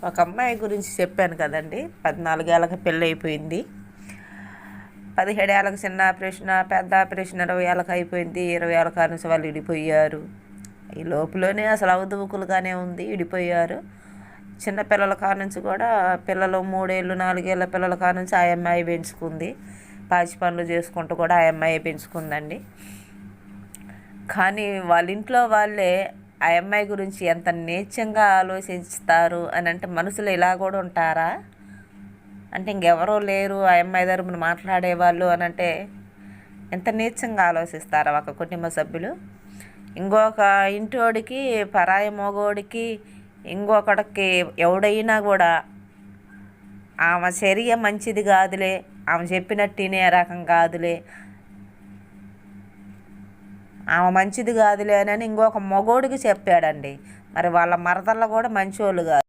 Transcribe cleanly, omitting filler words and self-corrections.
ఒక అమ్మాయి గురించి చెప్పాను కదండి. 14 ఏళ్ళకి పెళ్ళి అయిపోయింది. 17 ఏళ్ళకి చిన్న ఆపరేషన్, పెద్ద ఆపరేషన్ 20 ఏళ్ళకి అయిపోయింది. 20 ఏళ్ళ కాడ నుంచి వాళ్ళు విడిపోయారు. ఈ లోపులోనే అసలు అవధువుకులుగానే ఉంది, విడిపోయారు. చిన్న పిల్లల కాడ నుంచి కూడా పిల్లలు 3 ఏళ్ళు 4 ఏళ్ళ పిల్లల కాడ నుంచి ఆ అమ్మాయి పెంచుకుంది. పాచి పనులు చేసుకుంటూ కూడా ఆ అమ్మాయి పెంచుకుందండి. కానీ వాళ్ళ ఇంట్లో వాళ్ళే ఆ అమ్మాయి గురించి ఎంత నీచంగా ఆలోచిస్తారు అని అంటే, మనుషులు ఇలా కూడా ఉంటారా అంటే ఇంకెవరో లేరు ఆ అమ్మాయి తరపున మాట్లాడేవాళ్ళు అని అంటే ఎంత నీచంగా ఆలోచిస్తారా ఒక కుటుంబ సభ్యులు. ఇంకొక ఇంటోడికి, పరాయి మగోడికి, ఇంకొకడికి ఎవడైనా కూడా ఆమె చర్య మంచిది కాదులే, ఆమె చెప్పినట్టు వినే రకం కాదులే, ఆమె మంచిది కాదులే అని ఇంకొక మగోడికి చెప్పాడండి. మరి వాళ్ళ మరదళ్ళు కూడా మంచోళ్ళు కాదు.